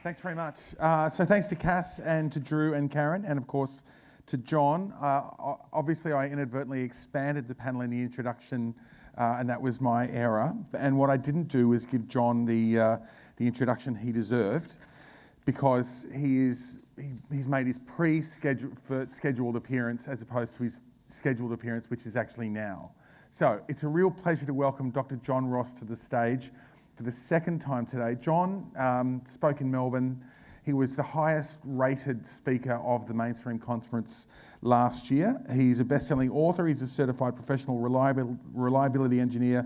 Thanks very much. So thanks to Cass and to Drew and Karen, and of course to John. Obviously, I inadvertently expanded the panel in the introduction, and that was my error. And what I didn't do was give John the introduction he deserved, because he's made his scheduled appearance as opposed to his scheduled appearance, which is actually now. So it's a real pleasure to welcome Dr. John Ross to the stage for the second time today. John spoke in Melbourne. He was the highest rated speaker of the mainstream conference last year. He's a best-selling author. He's a certified professional reliability engineer,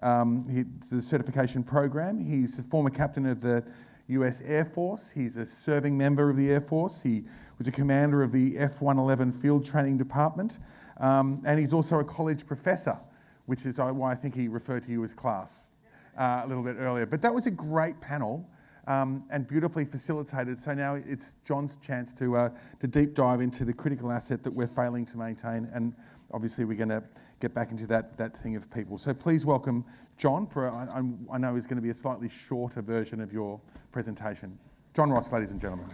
the certification program. He's a former captain of the US Air Force. He's a serving member of the Air Force. He was a commander of the F-111F Field Training Detachment. And he's also a college professor, which is why I think he referred to you as class a little bit earlier. But that was a great panel and beautifully facilitated. So now it's John's chance to deep dive into the critical asset that we're failing to maintain. And obviously we're going to get back into that thing of people. So please welcome John for, I know is going to be a slightly shorter version of your presentation. John Ross, ladies and gentlemen.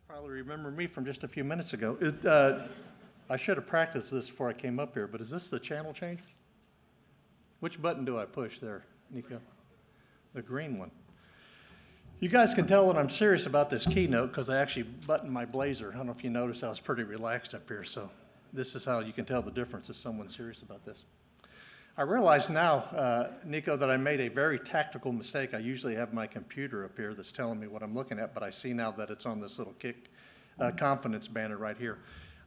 Probably remember me from just a few minutes ago. I should have practiced this before I came up here, but is this the channel change? Which button do I push there, Nico? The green one. You guys can tell that I'm serious about this keynote because I actually buttoned my blazer. I don't know if you noticed, I was pretty relaxed up here, so this is how you can tell the difference if someone's serious about this. I realize now, Nico, that I made a very tactical mistake. I usually have my computer up here that's telling me what I'm looking at, but I see now that it's on this little confidence banner right here.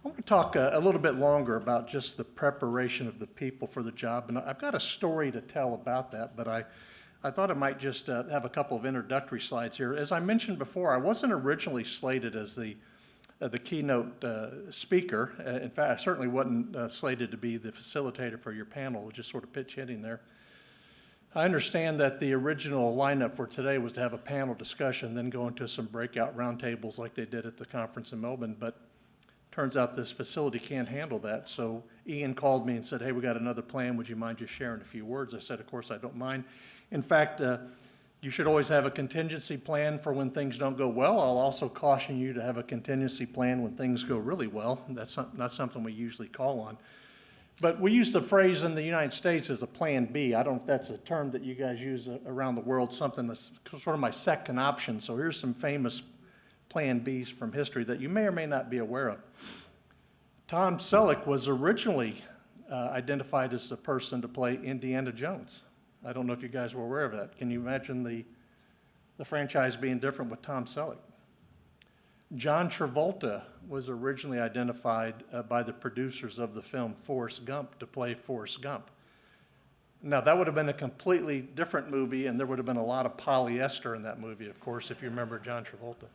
I want to talk a little bit longer about just the preparation of the people for the job, and I've got a story to tell about that, but I thought I might just have a couple of introductory slides here. As I mentioned before, I wasn't originally slated as the keynote speaker. In fact, I certainly wasn't slated to be the facilitator for your panel, just sort of pitch hitting there. I understand that the original lineup for today was to have a panel discussion, then go into some breakout roundtables like they did at the conference in Melbourne, but turns out this facility can't handle that. So Ian called me and said, hey, we got another plan. Would you mind just sharing a few words? I said, of course, I don't mind. In fact, you should always have a contingency plan for when things don't go well. I'll also caution you to have a contingency plan when things go really well. That's not something we usually call on. But we use the phrase in the United States as a plan B. I don't know if that's a term that you guys use around the world, something that's sort of my second option. So here's some famous plan Bs from history that you may or may not be aware of. Tom Selleck was originally identified as the person to play Indiana Jones. I don't know if you guys were aware of that. Can you imagine the franchise being different with Tom Selleck? John Travolta was originally identified by the producers of the film Forrest Gump to play Forrest Gump. Now, that would have been a completely different movie, and there would have been a lot of polyester in that movie, of course, if you remember John Travolta.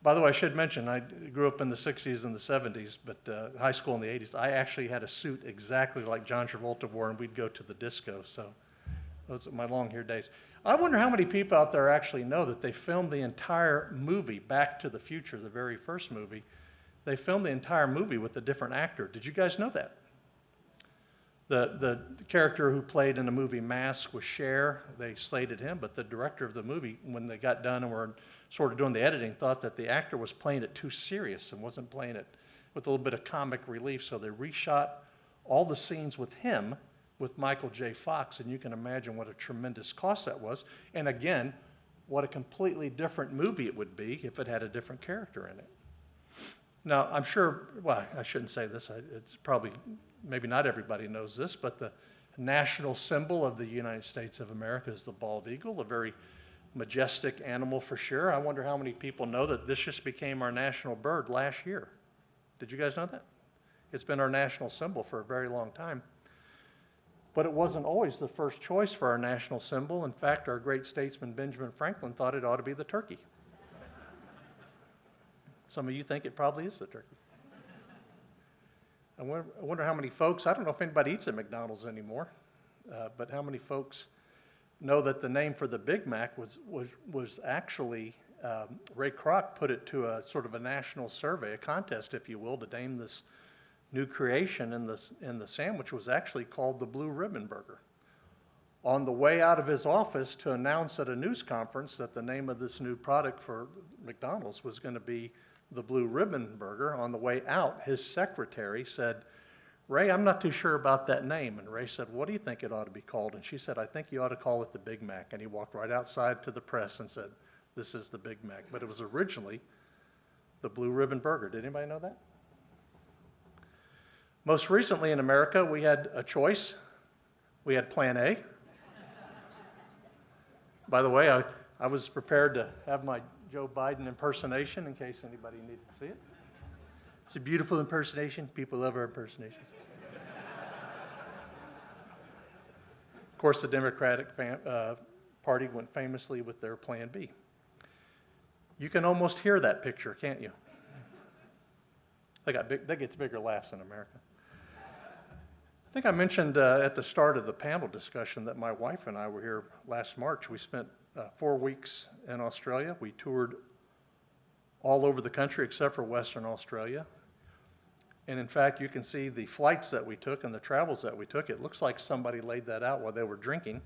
By the way, I should mention, I grew up in the 60s and the 70s, but high school in the 80s. I actually had a suit exactly like John Travolta wore, and we'd go to the disco, so those are my long-haired days. I wonder how many people out there actually know that they filmed the entire movie, Back to the Future, the very first movie. They filmed the entire movie with a different actor. Did you guys know that? The character who played in the movie Mask was Cher. They slated him, but the director of the movie, when they got done and were sort of doing the editing, thought that the actor was playing it too serious and wasn't playing it with a little bit of comic relief, so they reshot all the scenes with him with Michael J. Fox, and you can imagine what a tremendous cost that was. And again, what a completely different movie it would be if it had a different character in it. Now, I'm sure, well, I shouldn't say this, it's probably, maybe not everybody knows this, but the national symbol of the United States of America is the bald eagle, a very majestic animal for sure. I wonder how many people know that this just became our national bird last year. Did you guys know that? It's been our national symbol for a very long time. But it wasn't always the first choice for our national symbol. In fact, our great statesman Benjamin Franklin thought it ought to be the turkey. Some of you think it probably is the turkey. I wonder how many folks, I don't know if anybody eats at McDonald's anymore, but how many folks know that the name for the Big Mac was actually, Ray Kroc put it to a sort of a national survey, a contest, if you will, to name this new creation in the sandwich was actually called the Blue Ribbon Burger. On the way out of his office to announce at a news conference that the name of this new product for McDonald's was going to be the Blue Ribbon Burger, on the way out, his secretary said, "Ray, I'm not too sure about that name." And Ray said, "What do you think it ought to be called?" And she said, "I think you ought to call it the Big Mac." And he walked right outside to the press and said, "This is the Big Mac." But it was originally the Blue Ribbon Burger. Did anybody know that? Most recently in America, we had a choice. We had Plan A. By the way, I was prepared to have my Joe Biden impersonation in case anybody needed to see it. It's a beautiful impersonation. People love our impersonations. Of course, the Democratic Party went famously with their Plan B. You can almost hear that picture, can't you? That gets bigger laughs in America. I think I mentioned at the start of the panel discussion that my wife and I were here last March. We spent 4 weeks in Australia. We toured all over the country except for Western Australia. And in fact, you can see the flights that we took and the travels that we took. It looks like somebody laid that out while they were drinking.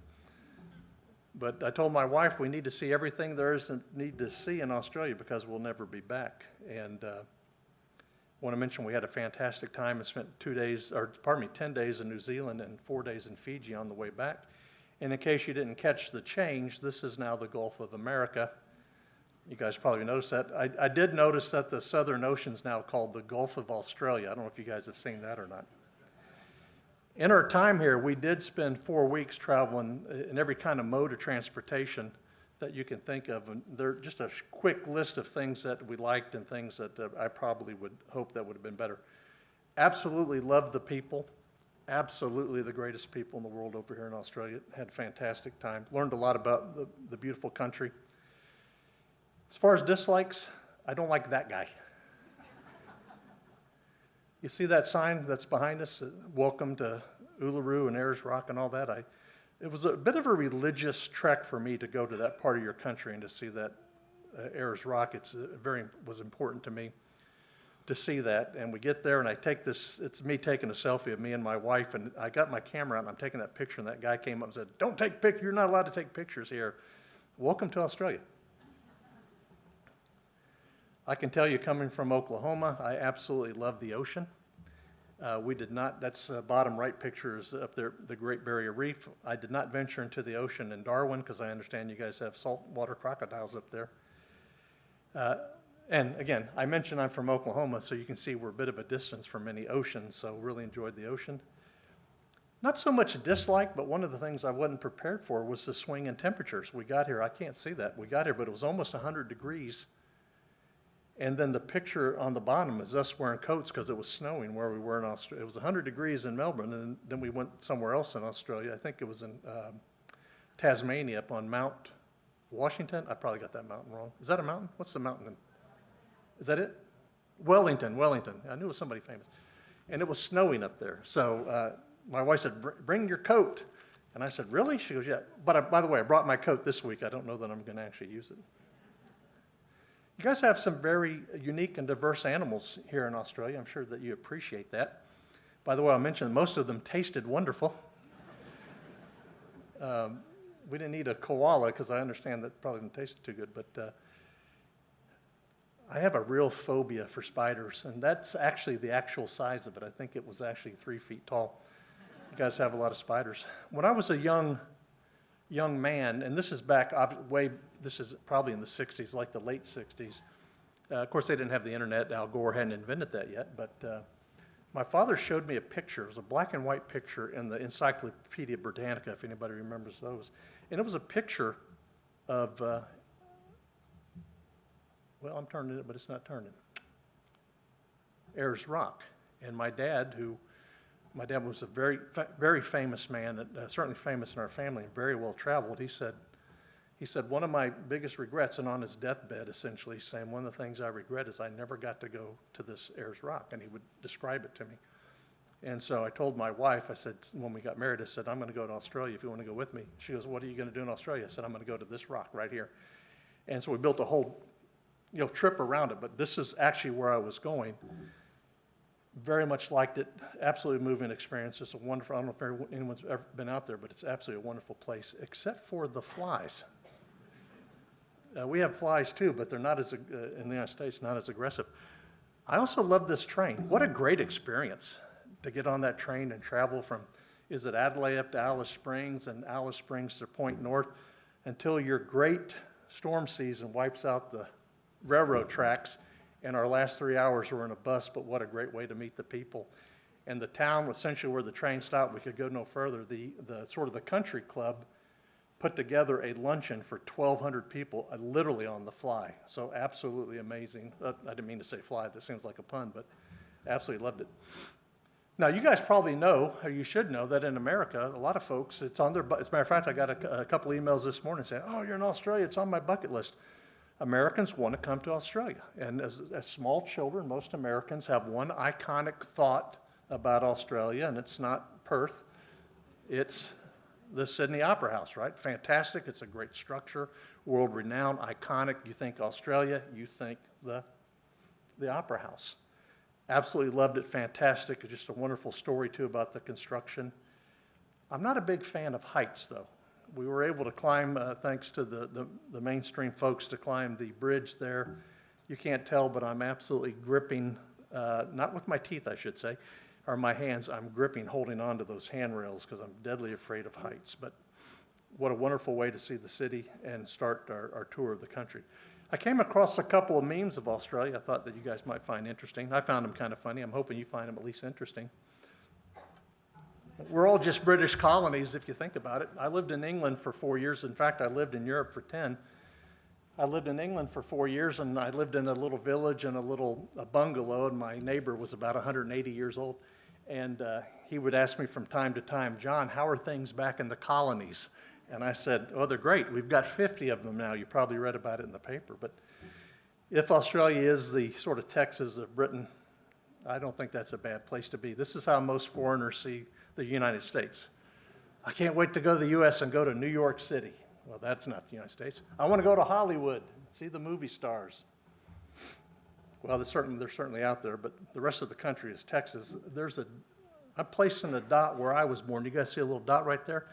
But I told my wife we need to see everything there is to need to see in Australia because we'll never be back. And I want to mention we had a fantastic time and spent 10 days in New Zealand and 4 days in Fiji on the way back. And in case you didn't catch the change, this is now the Gulf of America. You guys probably noticed that. I did notice that the Southern Ocean is now called the Gulf of Australia. I don't know if you guys have seen that or not. In our time here, we did spend 4 weeks traveling in every kind of mode of transportation that you can think of. And they're just a quick list of things that we liked and things that I probably would hope that would have been better. Absolutely loved the people. Absolutely the greatest people in the world over here in Australia. Had a fantastic time. Learned a lot about the beautiful country. As far as dislikes, I don't like that guy. You see that sign that's behind us? Welcome to Uluru and Ayers Rock and all that. It was a bit of a religious trek for me to go to that part of your country and to see that Ayers Rock. Was important to me to see that. And we get there and I take this, it's me taking a selfie of me and my wife, and I got my camera out and I'm taking that picture, and that guy came up and said, "Don't take pictures, you're not allowed to take pictures here. Welcome to Australia." I can tell you, coming from Oklahoma, I absolutely love the ocean. We did not, that's bottom right picture is up there, the Great Barrier Reef. I did not venture into the ocean in Darwin because I understand you guys have saltwater crocodiles up there. And again, I mentioned I'm from Oklahoma, so you can see we're a bit of a distance from any ocean, so really enjoyed the ocean. Not so much a dislike, but one of the things I wasn't prepared for was the swing in temperatures. We got here, I can't see that. We got here, but it was almost 100 degrees. And then the picture on the bottom is us wearing coats because it was snowing where we were in Australia. It was 100 degrees in Melbourne, and then we went somewhere else in Australia. I think it was in Tasmania up on Mount Washington. I probably got that mountain wrong. Is that a mountain? What's the mountain? Is that it? Wellington. I knew it was somebody famous. And it was snowing up there. So my wife said, "Bring your coat." And I said, "Really?" She goes, "Yeah." But by the way, I brought my coat this week. I don't know that I'm going to actually use it. You guys have some very unique and diverse animals here in Australia. I'm sure that you appreciate that. By the way, I'll mention most of them tasted wonderful. We didn't eat a koala because I understand that probably didn't taste too good, but I have a real phobia for spiders, and that's actually the actual size of it. I think it was actually 3 feet tall. You guys have a lot of spiders. When I was a young man, and this is this is probably in the 60s, like the late 60s. Of course, they didn't have the internet. Al Gore hadn't invented that yet, but my father showed me a picture. It was a black and white picture in the Encyclopedia Britannica, if anybody remembers those. And it was a picture of, well, I'm turning it, but it's not turning. Ayers Rock. And my dad was a very, very famous man, certainly famous in our family and very well traveled. He said, one of my biggest regrets, and on his deathbed essentially, saying one of the things I regret is I never got to go to this Ayers Rock, and he would describe it to me. And so I told my wife, I said, when we got married, I said, "I'm going to go to Australia if you want to go with me." She goes, "What are you going to do in Australia?" I said, "I'm going to go to this rock right here." And so we built a whole trip around it, but this is actually where I was going. Very much liked it. Absolutely moving experience. It's a wonderful, I don't know if anyone's ever been out there, but it's absolutely a wonderful place, except for the flies. We have flies too, but they're not as, in the United States, not as aggressive. I also love this train. What a great experience to get on that train and travel from, is it Adelaide up to Alice Springs and Alice Springs to Point North until your great storm season wipes out the railroad tracks. And our last 3 hours were in a bus, but what a great way to meet the people. And the town, essentially where the train stopped, we could go no further. The sort of the country club put together a luncheon for 1,200 people, literally on the fly. So absolutely amazing. I didn't mean to say fly, that seems like a pun, but absolutely loved it. Now, you guys probably know, or you should know, that in America, a lot of folks, it's on their, as a matter of fact, I got a couple emails this morning saying, oh, you're in Australia, it's on my bucket list. Americans want to come to Australia. And as small children, most Americans have one iconic thought about Australia, and it's not Perth, it's the Sydney Opera House, right? Fantastic, it's a great structure, world-renowned, iconic. You think Australia, you think the Opera House. Absolutely loved it, fantastic. It's just a wonderful story, too, about the construction. I'm not a big fan of heights, though. We were able to climb, thanks to the mainstream folks, to climb the bridge there. You can't tell, but I'm absolutely gripping, not with my teeth, I should say, or my hands, I'm gripping, holding on to those handrails because I'm deadly afraid of heights. But what a wonderful way to see the city and start our tour of the country. I came across a couple of memes of Australia I thought that you guys might find interesting. I found them kind of funny. I'm hoping you find them at least interesting. We're all just British colonies if you think about it. I lived in England for 4 years. In fact, I lived in Europe for 10. I lived in England for 4 years, and I lived in a little village in a bungalow, and my neighbor was about 180 years old. And he would ask me from time to time, John, how are things back in the colonies? And I said, oh, they're great. We've got 50 of them now. You probably read about it in the paper. But if Australia is the sort of Texas of Britain, I don't think that's a bad place to be. This is how most foreigners see the United States. I can't wait to go to the U.S. and go to New York City. Well, that's not the United States. I want to go to Hollywood, see the movie stars. Well, they're certainly out there, but the rest of the country is Texas. I'm placed in a dot where I was born. You guys see a little dot right there?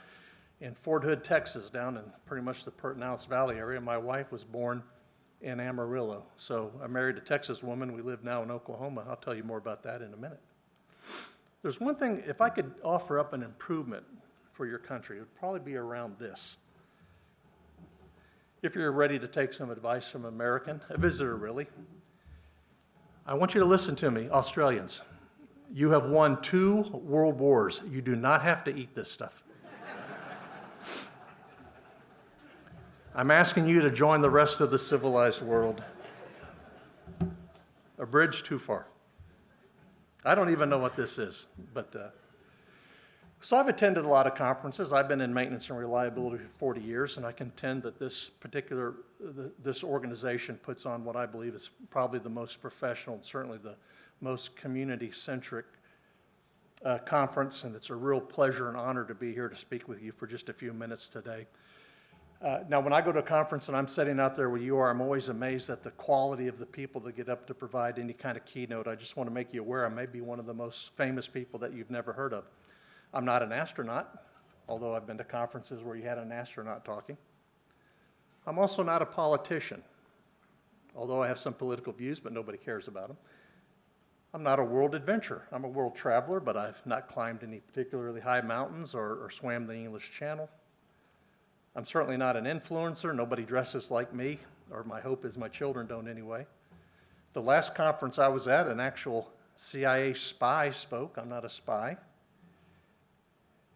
In Fort Hood, Texas, down in pretty much the Perth Valley area. My wife was born in Amarillo. So I married a Texas woman. We live now in Oklahoma. I'll tell you more about that in a minute. There's one thing, if I could offer up an improvement for your country, it would probably be around this. If you're ready to take some advice from an American, a visitor really, I want you to listen to me, Australians. You have won 2 world wars. You do not have to eat this stuff. I'm asking you to join the rest of the civilized world. A bridge too far. I don't even know what this is, but so I've attended a lot of conferences. I've been in maintenance and reliability for 40 years, and I contend that this organization puts on what I believe is probably the most professional, certainly the most community-centric conference, and it's a real pleasure and honor to be here to speak with you for just a few minutes today. Now, when I go to a conference and I'm sitting out there where you are, I'm always amazed at the quality of the people that get up to provide any kind of keynote. I just want to make you aware I may be one of the most famous people that you've never heard of. I'm not an astronaut, although I've been to conferences where you had an astronaut talking. I'm also not a politician, although I have some political views, but nobody cares about them. I'm not a world adventurer. I'm a world traveler, but I've not climbed any particularly high mountains or swam the English Channel. I'm certainly not an influencer. Nobody dresses like me, or my hope is my children don't anyway. The last conference I was at, an actual CIA spy spoke. I'm not a spy.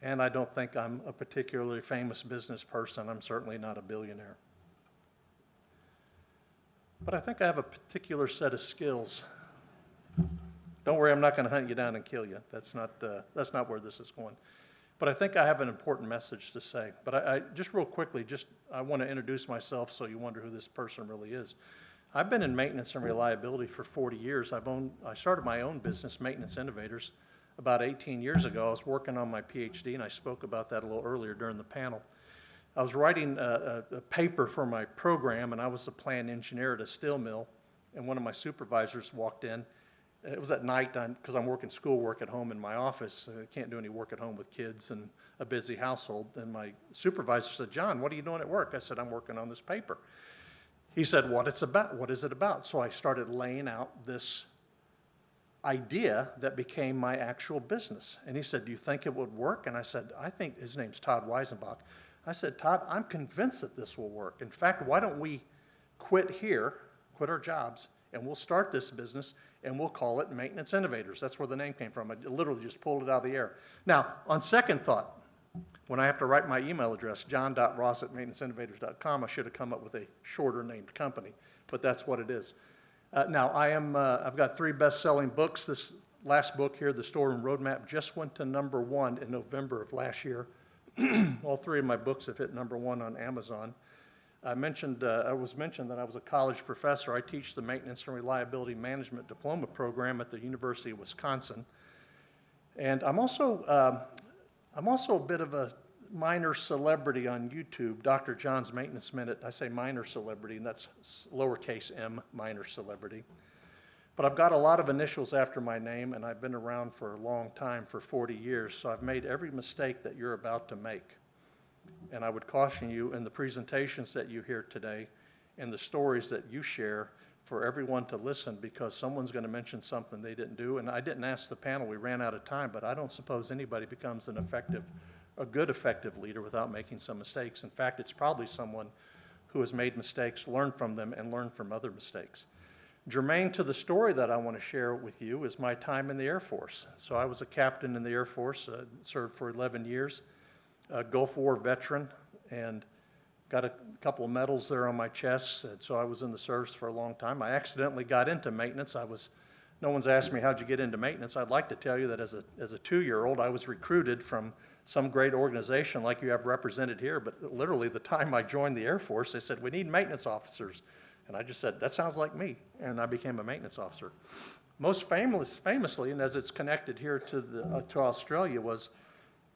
And I don't think I'm a particularly famous business person. I'm certainly not a billionaire. But I think I have a particular set of skills. Don't worry, I'm not going to hunt you down and kill you. That's not where this is going. But I think I have an important message to say. But I just real quickly, I want to introduce myself so you wonder who this person really is. I've been in maintenance and reliability for 40 years. I started my own business, Maintenance Innovators, about 18 years ago. I was working on my PhD, and I spoke about that a little earlier during the panel. I was writing a paper for my program, and I was the plant engineer at a steel mill, and one of my supervisors walked in it was at night because I'm working schoolwork at home in my office. I can't do any work at home with kids and a busy household. And my supervisor said, John, what are you doing at work? I said, I'm working on this paper. He said, what is it about? So I started laying out this idea that became my actual business. And he said, do you think it would work? And I said, I think, his name's Todd Weisenbach. I said, Todd, I'm convinced that this will work. In fact, why don't we quit our jobs, and we'll start this business, and we'll call it Maintenance Innovators. That's where the name came from. I literally just pulled it out of the air. Now, on second thought, when I have to write my email address, john.ross@maintenanceinnovators.com, I should have come up with a shorter named company, but that's what it is. Now, I've got 3 best-selling books. This last book here, The Storeroom Roadmap, just went to #1 in November of last year. All 3 of my books have hit #1 on Amazon. I was mentioned that I was a college professor. I teach the Maintenance and Reliability Management Diploma program at the University of Wisconsin. And I'm also a bit of a minor celebrity on YouTube, Dr. John's Maintenance Minute. I say minor celebrity, and that's lowercase m, minor celebrity. But I've got a lot of initials after my name, and I've been around for a long time, for 40 years, so I've made every mistake that you're about to make. And I would caution you in the presentations that you hear today and the stories that you share for everyone to listen, because someone's going to mention something they didn't do. And I didn't ask the panel, we ran out of time, but I don't suppose anybody becomes a good effective leader without making some mistakes. In fact, it's probably someone who has made mistakes, learned from them, and learned from other mistakes. Germane to the story that I want to share with you is my time in the Air Force. So I was a captain in the Air Force, served for 11 years. Gulf War veteran, and got a couple of medals there on my chest. And so I was in the service for a long time. I accidentally got into maintenance. No one's asked me, how'd you get into maintenance? I'd like to tell you that as a 2-year-old, I was recruited from some great organization like you have represented here, but literally the time I joined the Air Force, they said, we need maintenance officers. And I just said, that sounds like me, and I became a maintenance officer. Most famously, and as it's connected here to Australia,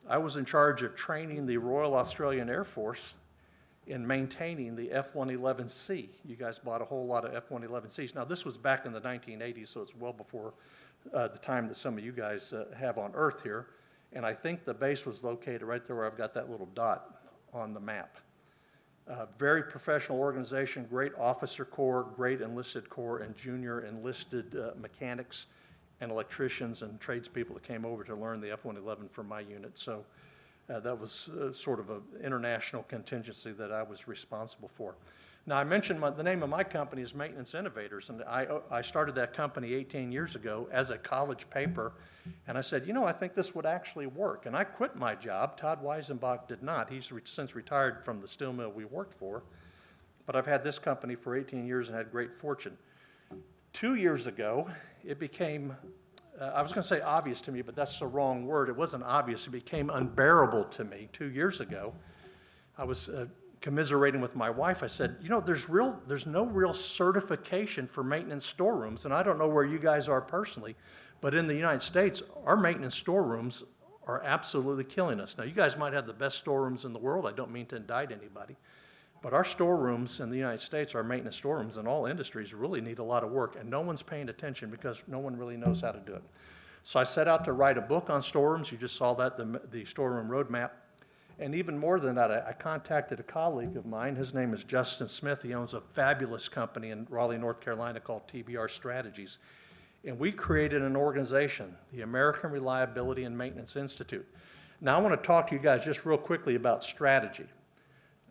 I was in charge of training the Royal Australian Air Force in maintaining the F-111C. You guys bought a whole lot of F-111Cs. Now, this was back in the 1980s, so it's well before the time that some of you guys have on Earth here. And I think the base was located right there where I've got that little dot on the map. Very professional organization, great officer corps, great enlisted corps, and junior enlisted mechanics and electricians and tradespeople that came over to learn the F-111 from my unit. So that was sort of an international contingency that I was responsible for. Now, I mentioned the name of my company is Maintenance Innovators, and I started that company 18 years ago as a college paper, and I said, I think this would actually work. And I quit my job. Todd Weisenbach did not. He's since retired from the steel mill we worked for, but I've had this company for 18 years and had great fortune. 2 years ago, it became, I was going to say obvious to me, but that's the wrong word. It wasn't obvious. It became unbearable to me 2 years ago. I was commiserating with my wife. I said, there's no real certification for maintenance storerooms, and I don't know where you guys are personally, but in the United States, our maintenance storerooms are absolutely killing us. Now, you guys might have the best storerooms in the world. I don't mean to indict anybody. But our storerooms in the United States, our maintenance storerooms in all industries, really need a lot of work, and no one's paying attention because no one really knows how to do it. So I set out to write a book on storerooms. You just saw that, the Storeroom Roadmap. And even more than that, I contacted a colleague of mine. His name is Justin Smith. He owns a fabulous company in Raleigh, North Carolina called TBR Strategies. And we created an organization, the American Reliability and Maintenance Institute. Now, I want to talk to you guys just real quickly about strategy.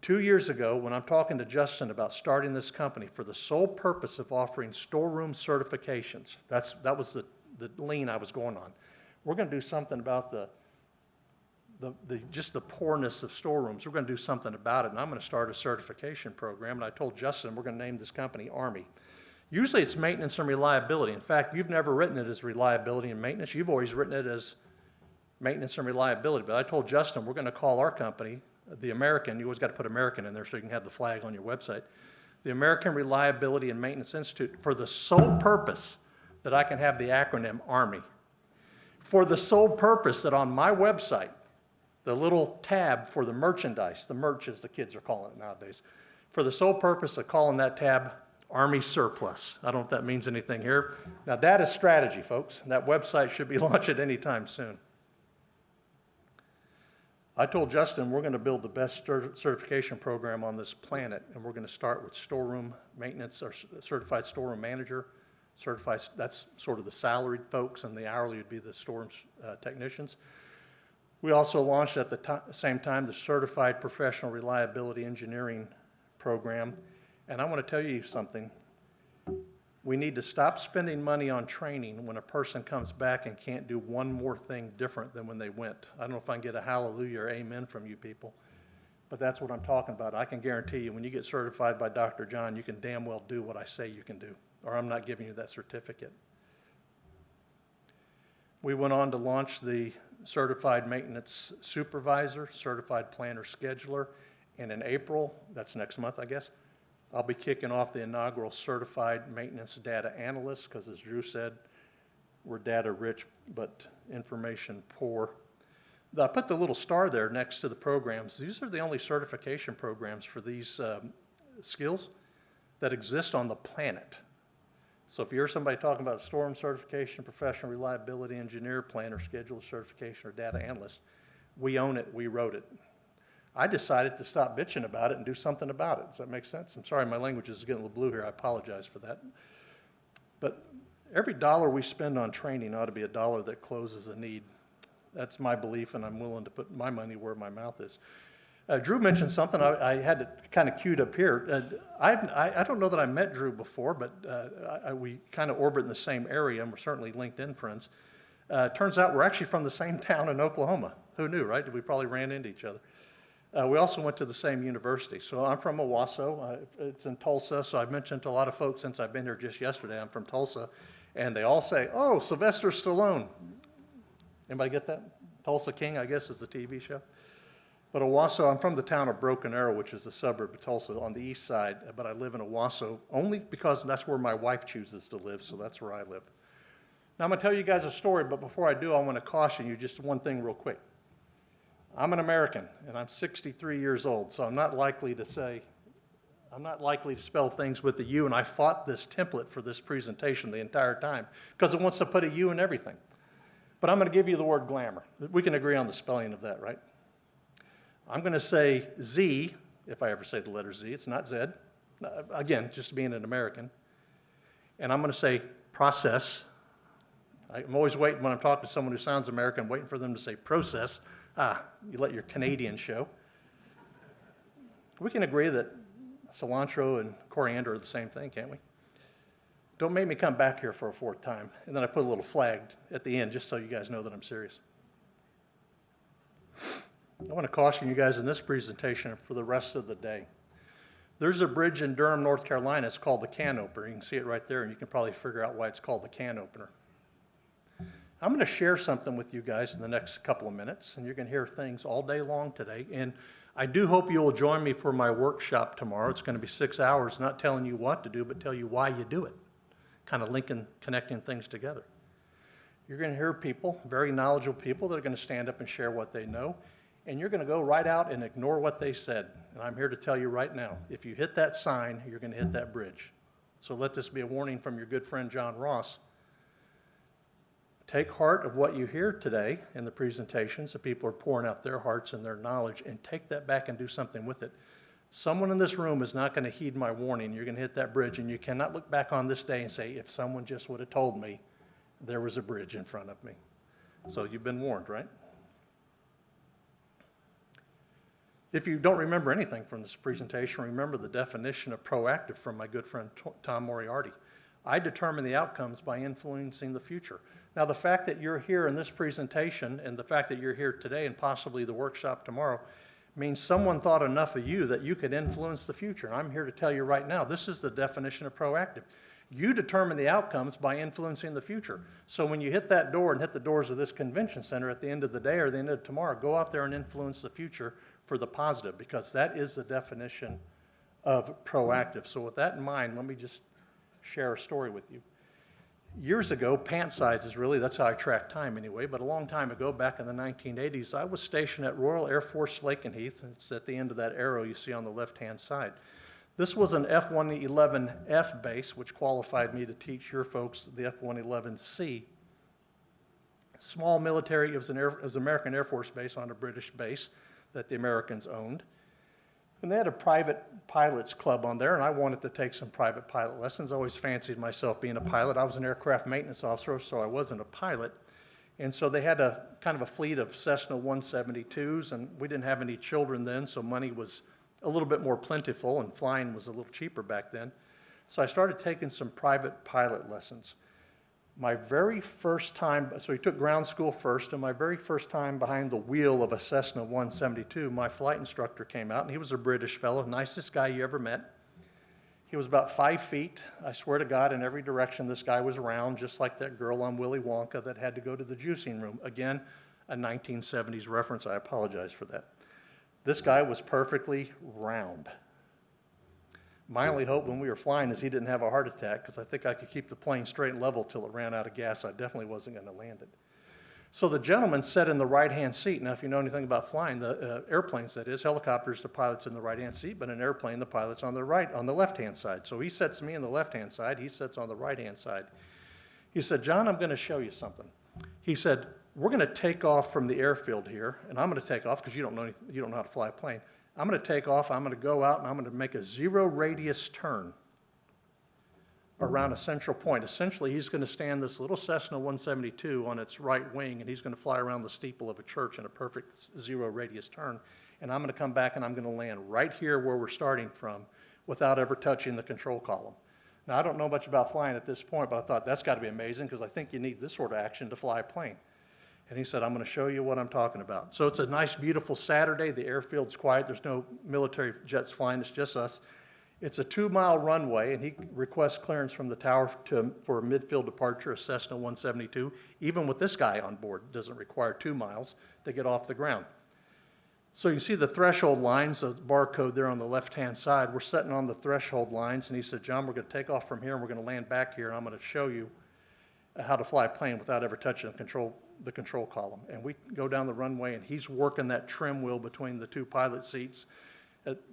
2 years ago, when I'm talking to Justin about starting this company for the sole purpose of offering storeroom certifications, that was the lean I was going on. We're going to do something about just the poorness of storerooms. We're going to do something about it, and I'm going to start a certification program. And I told Justin we're going to name this company Army. Usually it's maintenance and reliability. In fact, you've never written it as reliability and maintenance. You've always written it as maintenance and reliability. But I told Justin we're going to call our company the American. You always got to put American in there so you can have the flag on your website. The American Reliability and Maintenance Institute, for the sole purpose that I can have the acronym Army. For the sole purpose that on my website, the little tab for the merchandise, the merch as the kids are calling it nowadays, for the sole purpose of calling that tab Army surplus. I don't know if that means anything here. Now that is strategy, folks. That website should be launched at any time soon. I told Justin we're going to build the best certification program on this planet, and we're going to start with storeroom maintenance or certified storeroom manager. Certified, that's sort of the salaried folks, and the hourly would be the storeroom technicians. We also launched at the same time the Certified Professional Reliability Engineering program. And I want to tell you something. We need to stop spending money on training when a person comes back and can't do one more thing different than when they went. I don't know if I can get a hallelujah or amen from you people, but that's what I'm talking about. I can guarantee you when you get certified by Dr. John, you can damn well do what I say you can do, or I'm not giving you that certificate. We went on to launch the Certified Maintenance Supervisor, Certified Planner Scheduler, and in April, that's next month, I guess, I'll be kicking off the inaugural Certified Maintenance Data Analyst, because as Drew said, we're data rich but information poor. I put the little star there next to the programs. These are the only certification programs for these skills that exist on the planet. So if you hear somebody talking about storeroom certification, professional reliability engineer, planner, scheduler certification, or data analyst, we own it, we wrote it. I decided to stop bitching about it and do something about it. Does that make sense? I'm sorry, my language is getting a little blue here. I apologize for that. But every dollar we spend on training ought to be a dollar that closes a need. That's my belief, and I'm willing to put my money where my mouth is. Drew mentioned something I had it kind of queued up here. I don't know that I met Drew before, but we kind of orbit in the same area, and we're certainly LinkedIn friends. Turns out we're actually from the same town in Oklahoma. Who knew, right? We probably ran into each other. We also went to the same university. So I'm from Owasso. It's in Tulsa, so I've mentioned to a lot of folks since I've been here just yesterday, I'm from Tulsa. And they all say, oh, Sylvester Stallone. Anybody get that? Tulsa King, I guess, is the TV show. But Owasso, I'm from the town of Broken Arrow, which is a suburb of Tulsa on the east side, but I live in Owasso only because that's where my wife chooses to live, so that's where I live. Now I'm going to tell you guys a story, but before I do, I want to caution you just one thing real quick. I'm an American, and I'm 63 years old, so I'm not likely to spell things with a U, and I fought this template for this presentation the entire time because it wants to put a U in everything. But I'm going to give you the word glamour. We can agree on the spelling of that, right? I'm going to say Z, if I ever say the letter Z. It's not Z. Again, just being an American. And I'm going to say process. I'm always waiting when I'm talking to someone who sounds American, waiting for them to say process. You let your Canadian show. We can agree that cilantro and coriander are the same thing, can't we? Don't make me come back here for a fourth time. And then I put a little flag at the end just so you guys know that I'm serious. I want to caution you guys in this presentation for the rest of the day. There's a bridge in Durham, North Carolina. It's called the Can Opener. You can see it right there, and you can probably figure out why it's called the Can Opener. I'm going to share something with you guys in the next couple of minutes, and you're going to hear things all day long today. And I do hope you'll join me for my workshop tomorrow. It's going to be 6 hours, not telling you what to do, but tell you why you do it, kind of connecting things together. You're going to hear people, very knowledgeable people, that are going to stand up and share what they know. And you're going to go right out and ignore what they said. And I'm here to tell you right now, if you hit that sign, you're going to hit that bridge. So let this be a warning from your good friend John Ross. Take heart of what you hear today in the presentations. The people are pouring out their hearts and their knowledge, and take that back and do something with it. Someone in this room is not going to heed my warning. You're going to hit that bridge, and you cannot look back on this day and say, if someone just would have told me there was a bridge in front of me. So you've been warned, right? If you don't remember anything from this presentation, remember the definition of proactive from my good friend Tom Moriarty. I determine the outcomes by influencing the future. Now, the fact that you're here in this presentation and the fact that you're here today and possibly the workshop tomorrow means someone thought enough of you that you could influence the future. And I'm here to tell you right now, this is the definition of proactive. You determine the outcomes by influencing the future. So when you hit that door and hit the doors of this convention center at the end of the day or the end of tomorrow, go out there and influence the future for the positive, because that is the definition of proactive. So with that in mind, let me just share a story with you. Years ago, pant sizes really, that's how I track time anyway, but a long time ago, back in the 1980s, I was stationed at Royal Air Force Lakenheath. It's at the end of that arrow you see on the left-hand side. This was an F-111F base, which qualified me to teach your folks the F-111C. Small military, it was an American Air Force base on a British base that the Americans owned. And they had a private pilots club on there, and I wanted to take some private pilot lessons. I always fancied myself being a pilot. I was an aircraft maintenance officer, so I wasn't a pilot. And so they had a kind of a fleet of Cessna 172s, and we didn't have any children then, so money was a little bit more plentiful, and flying was a little cheaper back then. So I started taking some private pilot lessons. My very first time, so he took ground school first, and my very first time behind the wheel of a Cessna 172, my flight instructor came out, and he was a British fellow, nicest guy you ever met. He was about 5 feet. I swear to God, in every direction this guy was round, just like that girl on Willy Wonka that had to go to the juicing room. Again, a 1970s reference. I apologize for that. This guy was perfectly round. My only hope when we were flying is he didn't have a heart attack, because I think I could keep the plane straight and level till it ran out of gas. I definitely wasn't going to land it. So the gentleman sat in the right-hand seat. Now, if you know anything about flying, the airplanes, that is, helicopters, the pilot's in the right-hand seat, but an airplane, the pilot's on the left-hand side. So he sets me on the left-hand side. He sits on the right-hand side. He said, "John, I'm going to show you something." He said, "We're going to take off from the airfield here, and I'm going to take off because you don't know how to fly a plane. I'm going to take off, I'm going to go out, and I'm going to make a zero radius turn around a central point." Essentially, he's going to stand this little Cessna 172 on its right wing, and he's going to fly around the steeple of a church in a perfect zero radius turn. And I'm going to come back, and I'm going to land right here where we're starting from without ever touching the control column. Now, I don't know much about flying at this point, but I thought that's got to be amazing, because I think you need this sort of action to fly a plane. And he said, "I'm going to show you what I'm talking about." So it's a nice, beautiful Saturday. The airfield's quiet. There's no military jets flying. It's just us. It's a 2-mile runway, and he requests clearance from the tower for a midfield departure, a Cessna 172. Even with this guy on board, it doesn't require 2 miles to get off the ground. So you see the threshold lines, the barcode there on the left-hand side. We're sitting on the threshold lines, and he said, "John, we're going to take off from here, and we're going to land back here, and I'm going to show you how to fly a plane without ever touching the control column." And we go down the runway, and he's working that trim wheel between the two pilot seats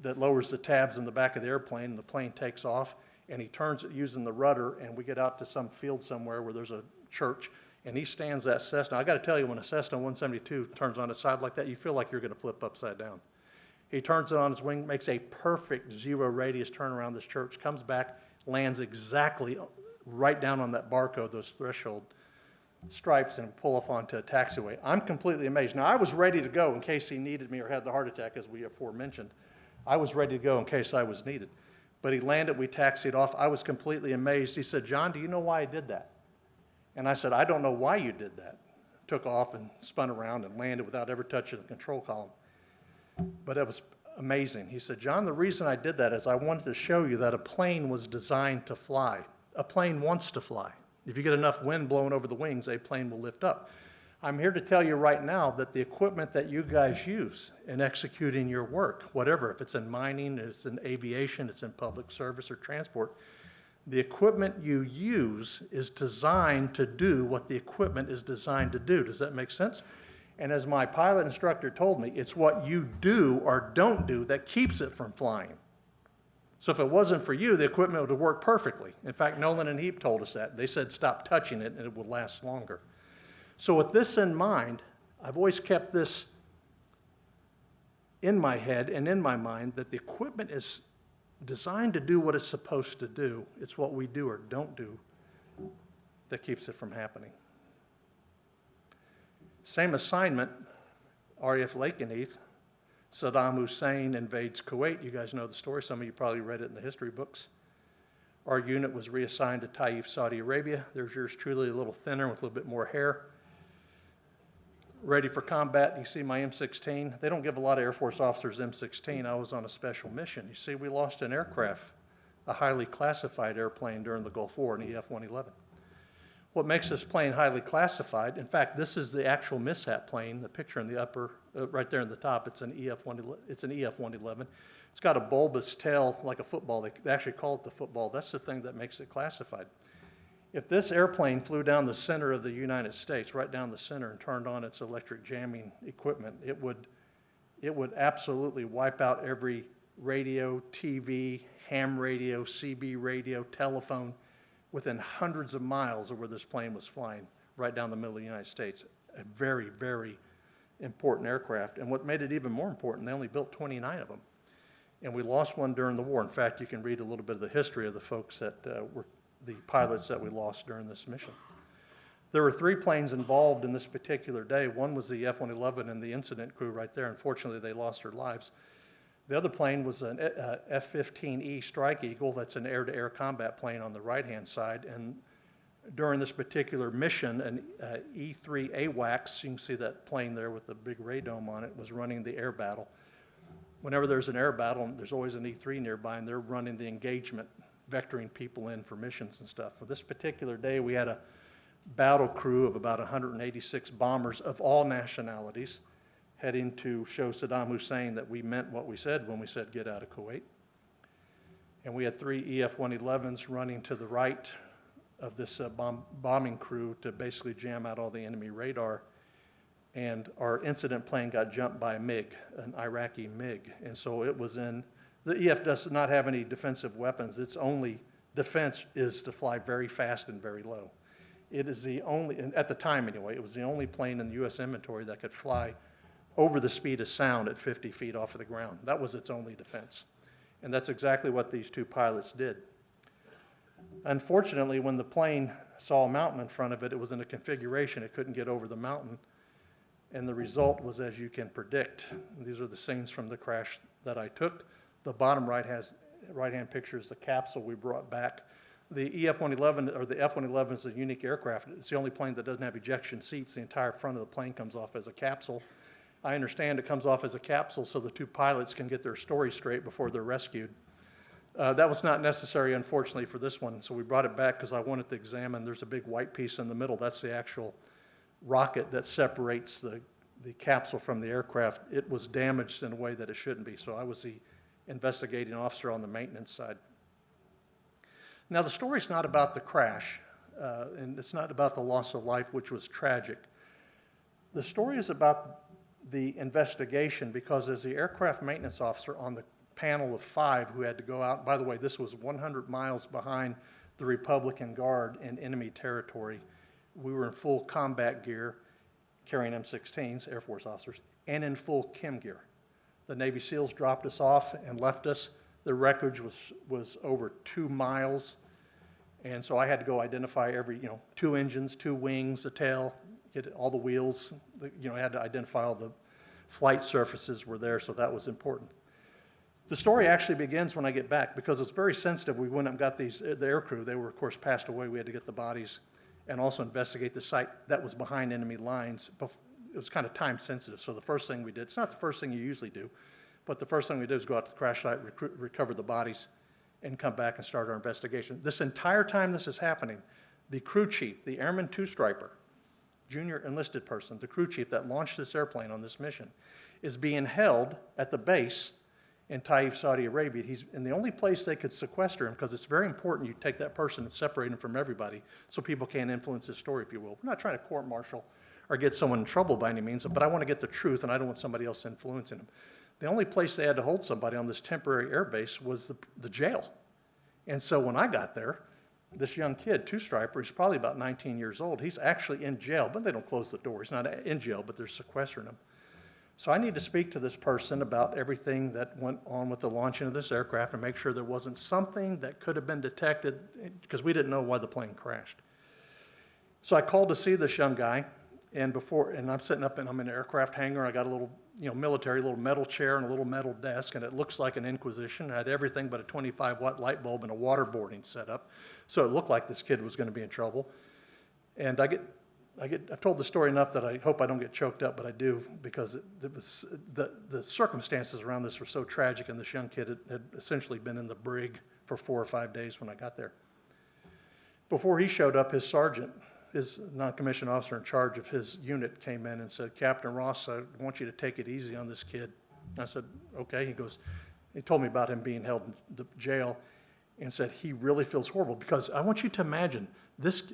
that lowers the tabs in the back of the airplane, and the plane takes off, and he turns it using the rudder, and we get out to some field somewhere where there's a church, and he stands that Cessna. I got to tell you, when a Cessna 172 turns on its side like that, you feel like you're going to flip upside down. He turns it on his wing, makes a perfect zero radius turn around this church, comes back, lands exactly right down on that barcode, those threshold stripes, and pull off onto a taxiway. I'm completely amazed. Now, I was ready to go in case he needed me or had the heart attack, as we aforementioned. I was ready to go in case I was needed. But he landed, we taxied off. I was completely amazed. He said, "John, do you know why I did that?" And I said, "I don't know why you did that." Took off and spun around and landed without ever touching the control column. But it was amazing. He said, "John, the reason I did that is I wanted to show you that a plane was designed to fly. A plane wants to fly. If you get enough wind blowing over the wings, a plane will lift up. I'm here to tell you right now that the equipment that you guys use in executing your work, whatever, if it's in mining, it's in aviation, it's in public service or transport, the equipment you use is designed to do what the equipment is designed to do." Does that make sense? And as my pilot instructor told me, it's what you do or don't do that keeps it from flying. So if it wasn't for you, the equipment would have worked perfectly. In fact, Nolan and Heap told us that. They said stop touching it and it would last longer. So with this in mind, I've always kept this in my head and in my mind, that the equipment is designed to do what it's supposed to do. It's what we do or don't do that keeps it from happening. Same assignment, RAF Lakenheath. Saddam Hussein invades Kuwait. You guys know the story. Some of you probably read it in the history books. Our unit was reassigned to Taif, Saudi Arabia. There's yours truly, a little thinner with a little bit more hair. Ready for combat. You see my M16. They don't give a lot of Air Force officers M16. I was on a special mission. You see, we lost an aircraft, a highly classified airplane during the Gulf War, an F-111. What makes this plane highly classified, in fact, this is the actual mishap plane, the picture in the upper, right there in the top, it's an EF-111. It's got a bulbous tail like a football. They actually call it the football. That's the thing that makes it classified. If this airplane flew down the center of the United States, right down the center, and turned on its electric jamming equipment, it would absolutely wipe out every radio, TV, ham radio, CB radio, telephone, within hundreds of miles of where this plane was flying, right down the middle of the United States. A very, very important aircraft. And what made it even more important, they only built 29 of them. And we lost one during the war. In fact, you can read a little bit of the history of the folks that were the pilots that we lost during this mission. There were 3 planes involved in this particular day. One was the F-111 and the incident crew right there. Unfortunately, they lost their lives. The other plane was an F-15E Strike Eagle. That's an air-to-air combat plane on the right-hand side. And during this particular mission, an E-3 AWACS, you can see that plane there with the big radome on it, was running the air battle. Whenever there's an air battle, there's always an E-3 nearby, and they're running the engagement, vectoring people in for missions and stuff. For this particular day, we had a battle crew of about 186 bombers of all nationalities heading to show Saddam Hussein that we meant what we said when we said get out of Kuwait. And we had 3 EF-111s running to the right of this bombing crew to basically jam out all the enemy radar. And our incident plane got jumped by a MiG, an Iraqi MiG. And so it was in, the EF does not have any defensive weapons. Its only defense is to fly very fast and very low. It is the only, at the time anyway, it was the only plane in the U.S. inventory that could fly over the speed of sound at 50 feet off of the ground. That was its only defense. And that's exactly what these 2 pilots did. Unfortunately, when the plane saw a mountain in front of it, it was in a configuration it couldn't get over the mountain. And the result was, as you can predict. These are the scenes from the crash that I took. The bottom right-hand picture is the capsule we brought back. The EF-111, or the F-111 is a unique aircraft. It's the only plane that doesn't have ejection seats. The entire front of the plane comes off as a capsule. I understand it comes off as a capsule so the 2 pilots can get their story straight before they're rescued. That was not necessary, unfortunately, for this one, so we brought it back because I wanted to examine. There's a big white piece in the middle. That's the actual rocket that separates the capsule from the aircraft. It was damaged in a way that it shouldn't be, so I was the investigating officer on the maintenance side. Now, the story's not about the crash, and it's not about the loss of life, which was tragic. The story is about the investigation, because as the aircraft maintenance officer on the panel of 5 who had to go out, by the way, this was 100 miles behind the Republican Guard in enemy territory. We were in full combat gear, carrying M16s, Air Force officers, and in full chem gear. The Navy SEALs dropped us off and left us. The wreckage was over 2 miles. And so I had to go identify every, 2 engines, 2 wings, a tail, get all the wheels. I had to identify all the flight surfaces were there, so that was important. The story actually begins when I get back, because it's very sensitive. We went and got the air crew. They were, of course, passed away. We had to get the bodies and also investigate the site that was behind enemy lines. It was kind of time sensitive, so the first thing we did, it's not the first thing you usually do, but the first thing we did was go out to the crash site, recover the bodies, and come back and start our investigation. This entire time this is happening, the crew chief, the Airman Two-Striper, junior enlisted person, the crew chief that launched this airplane on this mission, is being held at the base in Taif, Saudi Arabia. He's in the only place they could sequester him, because it's very important you take that person and separate him from everybody so people can't influence his story, if you will. We're not trying to court-martial or get someone in trouble by any means, but I want to get the truth, and I don't want somebody else influencing him. The only place they had to hold somebody on this temporary air base was the jail. And so when I got there, this young kid, Two-Striper, he's probably about 19 years old. He's actually in jail, but they don't close the door. He's not in jail, but they're sequestering him. So I need to speak to this person about everything that went on with the launching of this aircraft and make sure there wasn't something that could have been detected, because we didn't know why the plane crashed. So I called to see this young guy, and I'm sitting up and I'm in an aircraft hangar. I got a little, military, little metal chair and a little metal desk, and it looks like an Inquisition. I had everything but a 25-watt light bulb and a waterboarding setup. So it looked like this kid was going to be in trouble. And I've told the story enough that I hope I don't get choked up, but I do, because the circumstances around this were so tragic, and this young kid had essentially been in the brig for 4 or 5 days when I got there. Before he showed up, his sergeant, his non-commissioned officer in charge of his unit, came in and said, "Captain Ross, I want you to take it easy on this kid." I said, "Okay." He told me about him being held in the jail, and said he really feels horrible, because I want you to imagine this.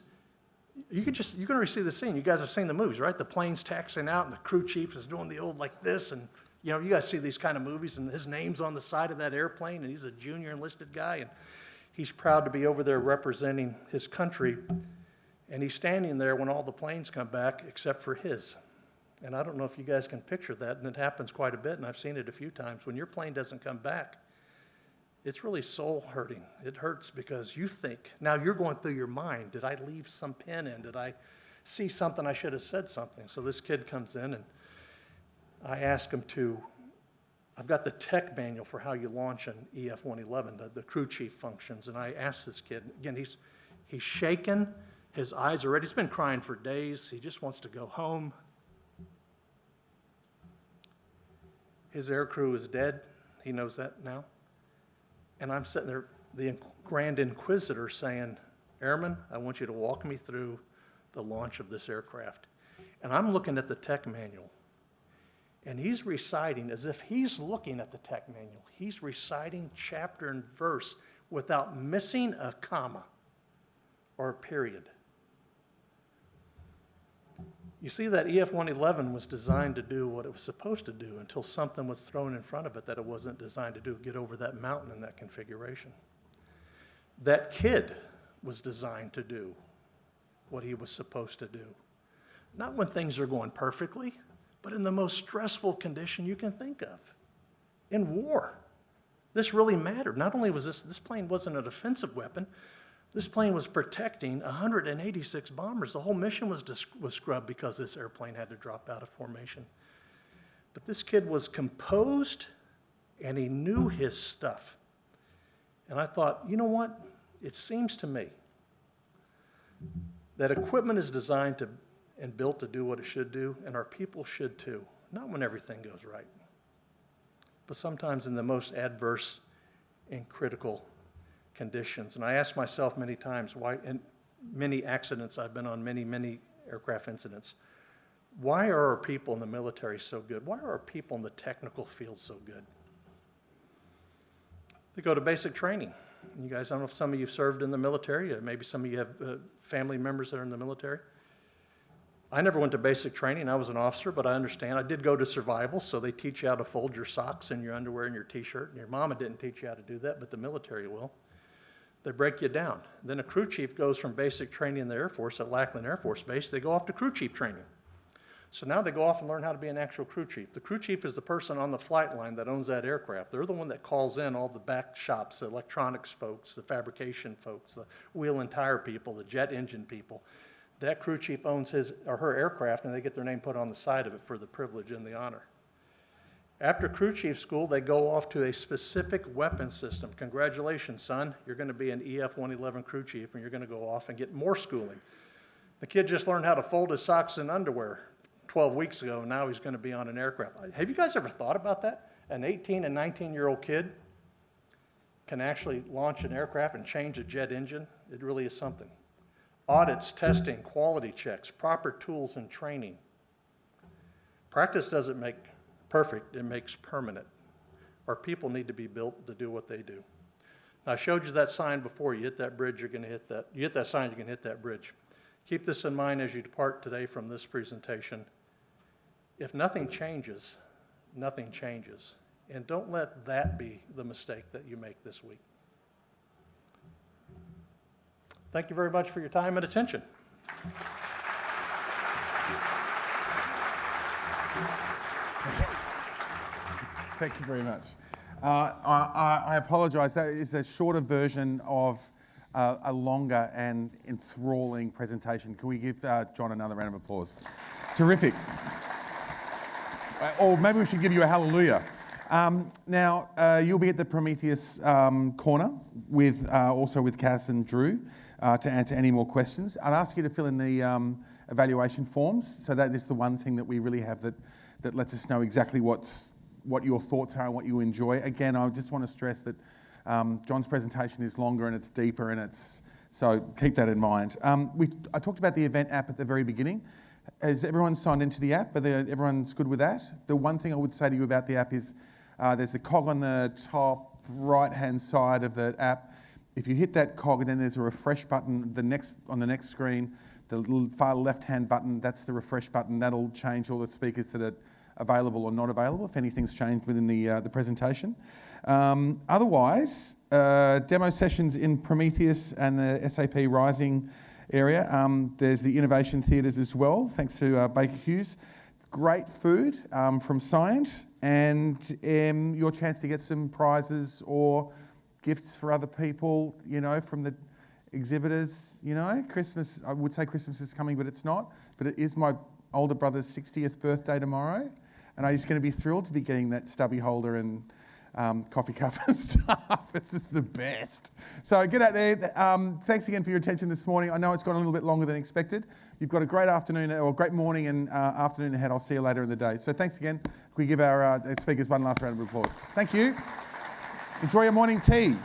You're going to see the scene. You guys have seen the movies, right? The plane's taxiing out, and the crew chief is doing the old like this, and You know, you guys see these kind of movies, and his name's on the side of that airplane, and he's a junior enlisted guy, and he's proud to be over there representing his country, and he's standing there when all the planes come back except for his. And I don't know if you guys can picture that, and it happens quite a bit, and I've seen it a few times. When your plane doesn't come back, it's really soul hurting. It hurts because you think, now you're going through your mind, did I leave some pin in? Did I see something I should have said something? So this kid comes in, and I ask him to, I've got the tech manual for how you launch an F-111, the crew chief functions, and I asked this kid, again, he's shaken, his eyes are red, he's been crying for days, he just wants to go home. His air crew is dead, he knows that now. And I'm sitting there, the Grand Inquisitor saying, Airman, I want you to walk me through the launch of this aircraft. And I'm looking at the tech manual. And he's reciting as if he's looking at the tech manual. He's reciting chapter and verse without missing a comma or a period. You see, that F-111 was designed to do what it was supposed to do until something was thrown in front of it that it wasn't designed to do, get over that mountain in that configuration. That kid was designed to do what he was supposed to do. Not when things are going perfectly, but in the most stressful condition you can think of. In war. This really mattered. Not only was this plane wasn't a defensive weapon, this plane was protecting 186 bombers. The whole mission was scrubbed because this airplane had to drop out of formation. But this kid was composed and he knew his stuff. And I thought, you know what? It seems to me that equipment is designed to and built to do what it should do, and our people should too. Not when everything goes right, but sometimes in the most adverse and critical conditions. And I ask myself many times why, in many accidents I've been on, many aircraft incidents, why are our people in the military so good? Why are our people in the technical field so good? They go to basic training. You guys, I don't know if some of you served in the military, maybe some of you have family members that are in the military. I never went to basic training. I was an officer, but I understand. I did go to survival, so they teach you how to fold your socks and your underwear and your t-shirt. And your mama didn't teach you how to do that, but the military will. They break you down. Then a crew chief goes from basic training in the Air Force at Lackland Air Force Base. They go off to crew chief training. So now they go off and learn how to be an actual crew chief. The crew chief is the person on the flight line that owns that aircraft. They're the one that calls in all the back shops, the electronics folks, the fabrication folks, the wheel and tire people, the jet engine people. That crew chief owns his or her aircraft, and they get their name put on the side of it for the privilege and the honor. After crew chief school, they go off to a specific weapon system. Congratulations, son. You're going to be an F-111 crew chief, and you're going to go off and get more schooling. The kid just learned how to fold his socks and underwear 12 weeks ago, and now he's going to be on an aircraft. Have you guys ever thought about that? An 18 and 19-year-old kid can actually launch an aircraft and change a jet engine. It really is something. Audits, testing, quality checks, proper tools and training. Practice doesn't make perfect, it makes permanent. Our people need to be built to do what they do. Now, I showed you that sign before. You hit that bridge, you're going to hit that. You hit that sign, you can hit that bridge. Keep this in mind as you depart today from this presentation. If nothing changes, nothing changes. And don't let that be the mistake that you make this week. Thank you very much for your time and attention. Thank you very much. I apologise. That is a shorter version of a longer and enthralling presentation. Can we give John another round of applause? Terrific. Or maybe we should give you a hallelujah. Now, you'll be at the Prometheus corner with also with Cass and Drew to answer any more questions. I'd ask you to fill in the evaluation forms. So that is the one thing that we really have that lets us know exactly what your thoughts are and what you enjoy. Again, I just want to stress that John's presentation is longer and it's deeper, and so keep that in mind. I talked about the event app at the very beginning. Has everyone signed into the app? Everyone's good with that? The one thing I would say to you about the app is there's the cog on the top right-hand side of the app. If you hit that cog, and then there's a refresh button on the next screen, the little far left-hand button, that's the refresh button. That'll change all the speakers that available or not available, if anything's changed within the presentation. Otherwise, demo sessions in Prometheus and the SAP Rising area. There's the innovation theatres as well, thanks to Baker Hughes. Great food from Science, and your chance to get some prizes or gifts for other people, you know, from the exhibitors. You know, Christmas, I would say Christmas is coming, but it's not. But it is my older brother's 60th birthday tomorrow, and I'm just going to be thrilled to be getting that stubby holder and coffee cup and stuff. This is the best. So get out there. Thanks again for your attention this morning. I know it's gone a little bit longer than expected. You've got a great afternoon or great morning and afternoon ahead. I'll see you later in the day. So thanks again. Can we give our speakers one last round of applause? Thank you. Enjoy your morning tea.